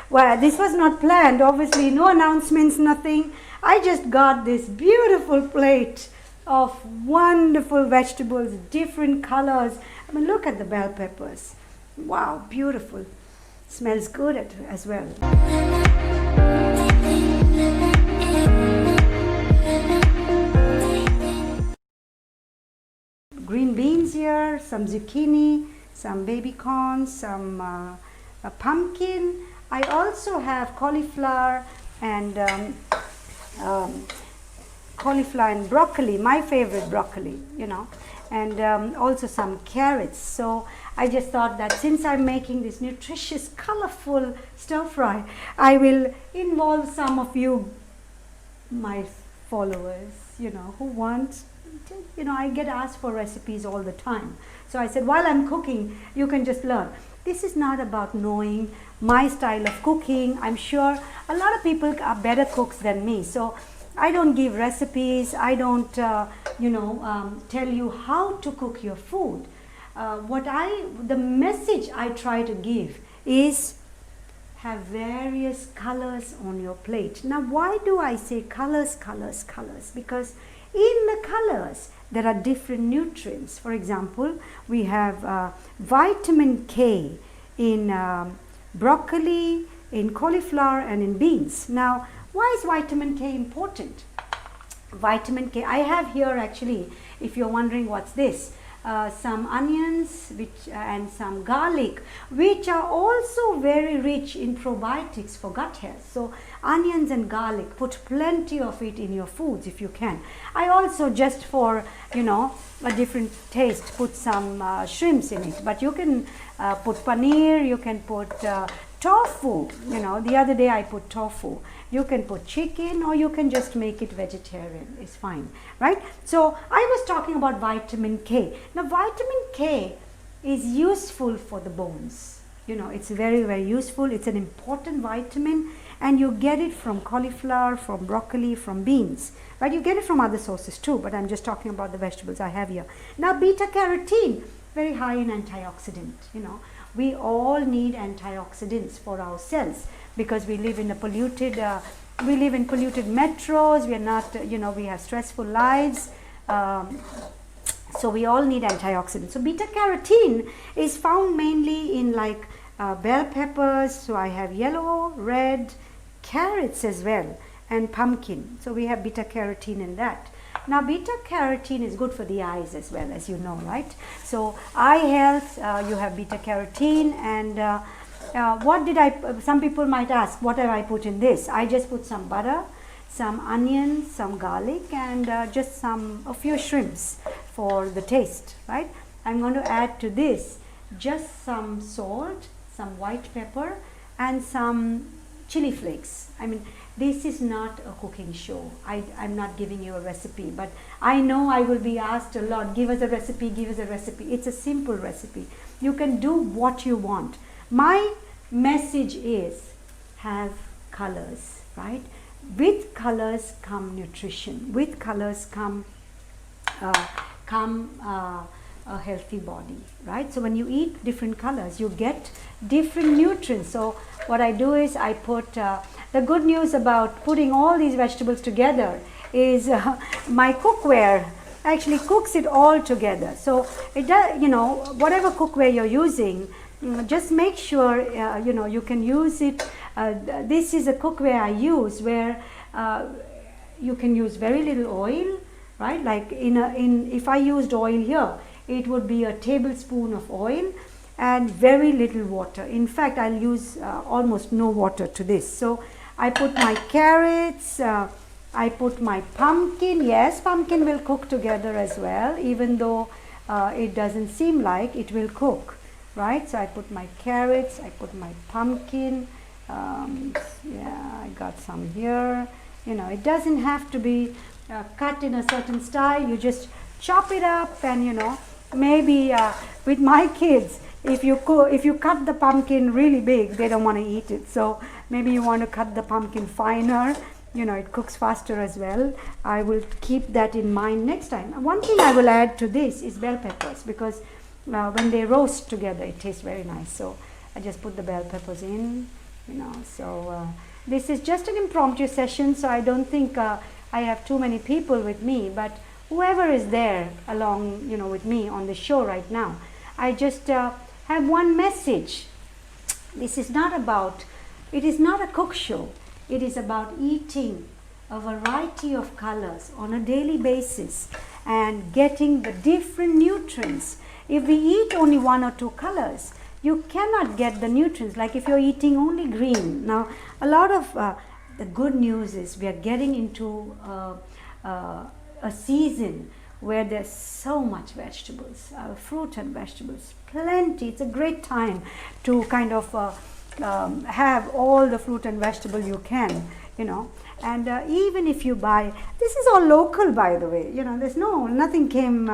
Well, this was not planned, obviously, no announcements, nothing. I just got this beautiful plate of wonderful vegetables, different colors. I mean, look at the bell peppers. Wow, beautiful. Smells good as well. Green beans here, some zucchini, some baby corn, some a pumpkin. I also have cauliflower and broccoli, my favorite broccoli, you know, and also some carrots. So I just thought that since I'm making this nutritious, colorful stir fry, I will involve some of you, my followers, you know, who want, you know, I get asked for recipes all the time. So I said, while I'm cooking, you can just learn. This is not about knowing my style of cooking. I'm sure a lot of people are better cooks than me. So I don't give recipes. I don't, tell you how to cook your food. The message I try to give is have various colors on your plate. Now, why do I say colors, colors, colors? Because in the colors, there are different nutrients. For example, we have vitamin K in broccoli, in cauliflower, and in beans. Now, why is vitamin K important? Vitamin K, I have here actually, if you're wondering what's this, some onions and some garlic, which are also very rich in probiotics for gut health. So onions and garlic, put plenty of it in your foods if you can. I also, just for, you know, a different taste, put some shrimps in it, but you can put paneer, you can put tofu. You know, the other day I put tofu. You can put chicken, or you can just make it vegetarian. It's fine, right? So I was talking about vitamin K. Now, vitamin K is useful for the bones. You know, it's very, very useful. It's an important vitamin, and you get it from cauliflower, from broccoli, from beans, right? You get it from other sources too, but I'm just talking about the vegetables I have here. Now, beta carotene, very high in antioxidant. You know, we all need antioxidants for our cells, because we live in a polluted, polluted metros. We are not, we have stressful lives. So we all need antioxidants. So beta carotene is found mainly in like bell peppers. So I have yellow, red, carrots as well, and pumpkin. So we have beta carotene in that. Now, beta carotene is good for the eyes as well, as you know, right? So eye health, you have beta carotene. And some people might ask, what have I put in this? I just put some butter, some onions, some garlic, and just a few shrimps for the taste, right? I'm going to add to this just some salt, some white pepper, and some chili flakes. I mean, this is not a cooking show. I'm not giving you a recipe, but I know I will be asked a lot, give us a recipe, give us a recipe. It's a simple recipe. You can do what you want. My message is have colors, right? With colors come nutrition. With colors come a healthy body, right? So when you eat different colors, you get different nutrients. So what I do is I put, the good news about putting all these vegetables together is my cookware actually cooks it all together. So it does, whatever cookware you're using, just make sure, you can use it. This is a cookware I use where you can use very little oil, right? Like if I used oil here, it would be a tablespoon of oil and very little water. In fact, I'll use almost no water to this. So I put my carrots, I put my pumpkin. Yes, pumpkin will cook together as well, even though it doesn't seem like it will cook, right? So I put my carrots, I put my pumpkin. I got some here. It doesn't have to be cut in a certain style. You just chop it up, and maybe with my kids, if you cut the pumpkin really big, they don't want to eat it. So maybe you want to cut the pumpkin finer. It cooks faster as well. I will keep that in mind next time. One thing I will add to this is bell peppers, because when they roast together, it tastes very nice. So I just put the bell peppers in, you know. So this is just an impromptu session, so I don't think I have too many people with me, but whoever is there along, you know, with me on the show right now, I just have one message. This is not about, it is not a cook show. It is about eating a variety of colors on a daily basis and getting the different nutrients. If we eat only one or two colors, you cannot get the nutrients. Like if you're eating only green. Now, a lot of the good news is we are getting into a season where there's so much vegetables, fruit and vegetables, plenty. It's a great time to kind of have all the fruit and vegetable you can, you know. And even if you buy, this is all local, by the way, you know, there's nothing came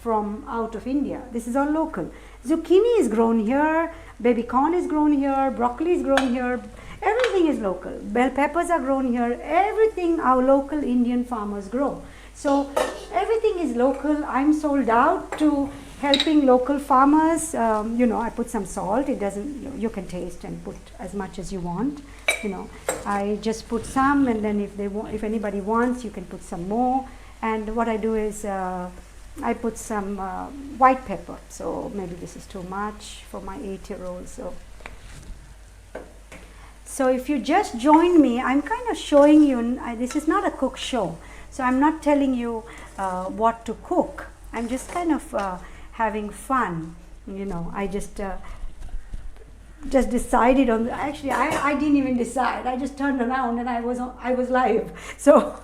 from out of India. This is all local. Zucchini is grown here, baby corn is grown here, broccoli is grown here, everything is local. Bell peppers are grown here, everything our local Indian farmers grow. So everything is local. I'm sold out to helping local farmers. You know, I put some salt. It doesn't, you can taste and put as much as you want. You know, I just put some, and then if anybody wants, you can put some more. And what I do is I put some white pepper. So maybe this is too much for my 8-year-old. So if you just join me, I'm kind of showing you. This is not a cook show. So I'm not telling you what to cook. I'm just kind of having fun, you know. I just decided on. Actually, I didn't even decide. I just turned around and I was live. So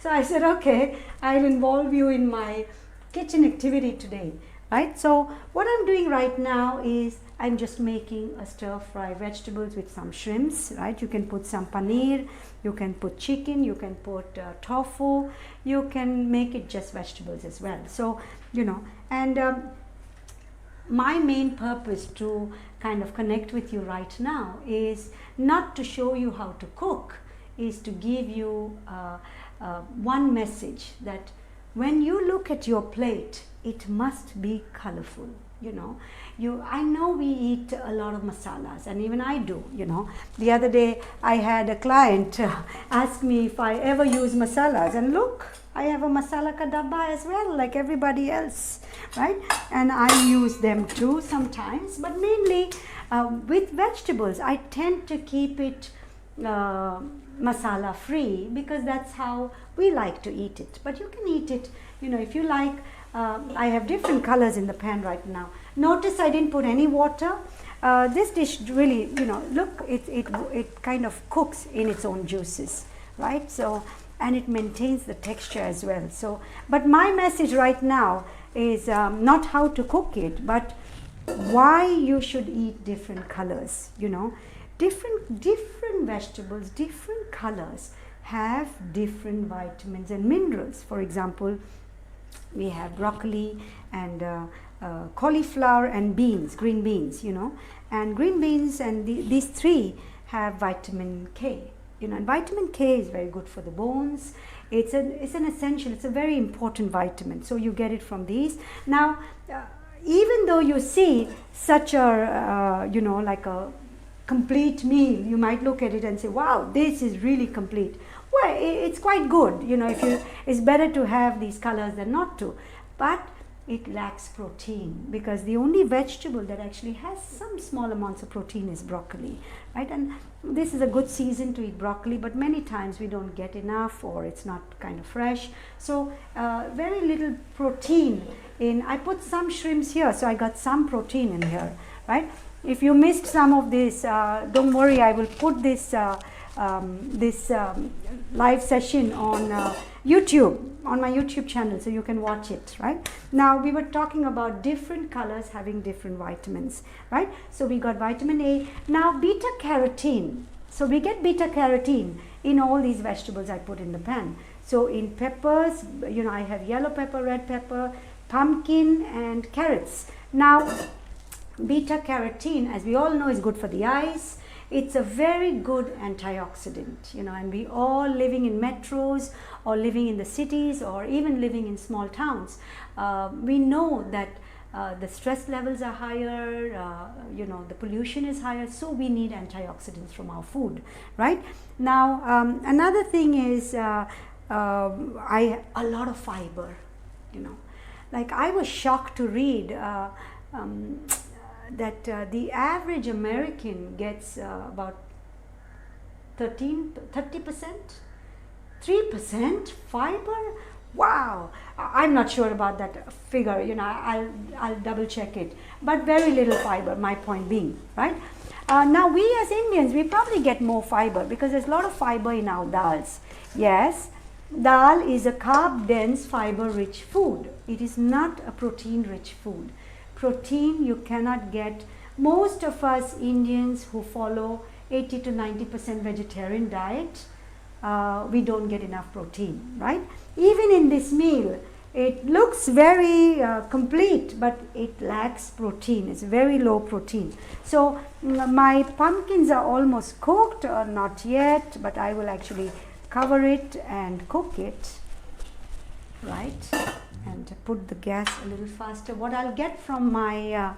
so I said, okay, I'll involve you in my kitchen activity today, right? So what I'm doing right now is I'm just making a stir-fry vegetables with some shrimps, right? You can put some paneer, you can put chicken, you can put tofu, you can make it just vegetables as well. So, you know, and my main purpose to kind of connect with you right now is not to show you how to cook, is to give you one message that when you look at your plate, it must be colorful. You know, I know we eat a lot of masalas, and even I do, you know. The other day I had a client ask me if I ever use masalas, and look, I have a masala ka dabba as well, like everybody else, right? And I use them too sometimes, but mainly with vegetables, I tend to keep it masala free because that's how we like to eat it. But you can eat it, you know, if you like. I have different colors in the pan right now. Notice I didn't put any water. This dish really, you know, look, it kind of cooks in its own juices, right? So, and it maintains the texture as well. So, but my message right now is not how to cook it, but why you should eat different colors, you know. Different vegetables, different colors have different vitamins and minerals. For example, we have broccoli and cauliflower and beans, green beans, you know, and green beans and these three have vitamin K, you know, and vitamin K is very good for the bones. It's an essential, it's a very important vitamin. So you get it from these. Now, even though you see such a, you know, like a complete meal, you might look at it and say, wow, this is really complete. Well, it's quite good, you know, it's better to have these colors than not to, but it lacks protein because the only vegetable that actually has some small amounts of protein is broccoli, right? And this is a good season to eat broccoli, but many times we don't get enough or it's not kind of fresh. So very little protein in. I put some shrimps here, so I got some protein in here, right? If you missed some of this, don't worry, I will put this live session on YouTube, on my YouTube channel, so you can watch it, right? Now, we were talking about different colors having different vitamins, right? So we got vitamin A. Now, beta carotene. So we get beta carotene in all these vegetables I put in the pan. So in peppers, you know, I have yellow pepper, red pepper, pumpkin, and carrots. Now, beta carotene, as we all know, is good for the eyes. It's a very good antioxidant, you know, and we all living in metros or living in the cities or even living in small towns, we know that the stress levels are higher, you know, the pollution is higher, so we need antioxidants from our food, right? Now, another thing is a lot of fiber, you know. Like, I was shocked to read that the average American gets about 30%, 3% fiber. Wow, I'm not sure about that figure, you know, I'll double check it, but very little fiber, my point being, right? Now, we as Indians, we probably get more fiber because there's a lot of fiber in our dals. Yes, dal is a carb-dense, fiber-rich food. It is not a protein-rich food. Protein you cannot get. Most of us Indians who follow 80 to 90% vegetarian diet, we don't get enough protein, right? Even in this meal, it looks very complete, but it lacks protein. It's very low protein. So my pumpkins are almost cooked, or not yet, but I will actually cover it and cook it, right? And put the gas a little faster. What I'll get from my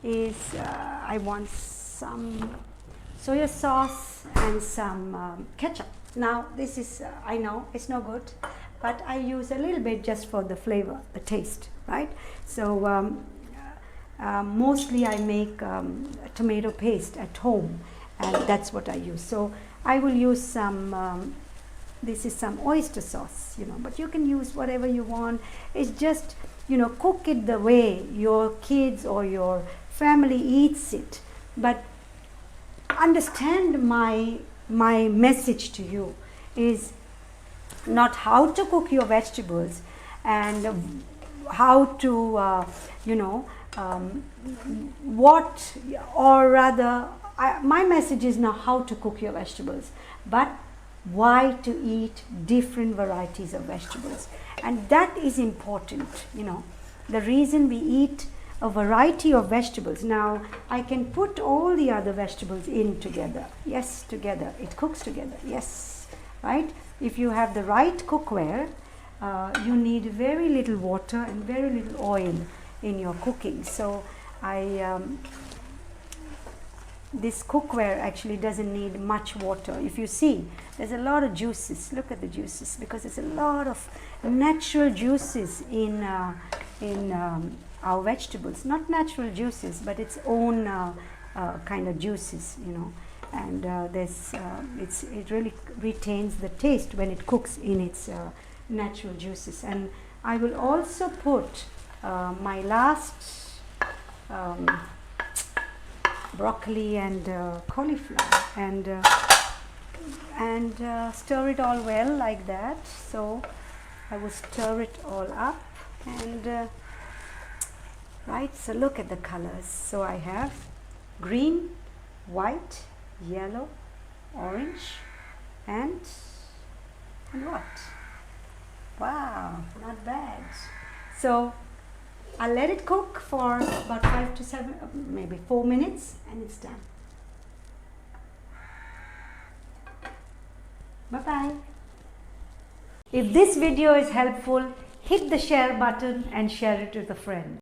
is I want some soya sauce and some ketchup. Now, this is, I know it's no good, but I use a little bit just for the flavor, the taste, right? So mostly I make tomato paste at home, and that's what I use. So I will use some, this is some oyster sauce, you know, but you can use whatever you want. It's just, you know, cook it the way your kids or your family eats it. But understand my message to you is not how to cook your vegetables and how to, you know, what, or rather, my message is not how to cook your vegetables, but why to eat different varieties of vegetables. And that is important, you know, the reason we eat a variety of vegetables. Now, I can put all the other vegetables in together. Yes, together. It cooks together. Yes, right? If you have the right cookware, you need very little water and very little oil in your cooking. So this cookware actually doesn't need much water. If you see, there's a lot of juices. Look at the juices, because there's a lot of natural juices in our vegetables. Not natural juices, but its own kind of juices, you know. And it really retains the taste when it cooks in its natural juices. And I will also put my last broccoli and cauliflower and stir it all well like that. So I will stir it all up, and right, so look at the colors. So I have green, white, yellow, orange, and what? Wow, not bad. So I'll let it cook for about 5 to 7, maybe 4 minutes, and it's done. Bye-bye. If this video is helpful, hit the share button and share it with a friend.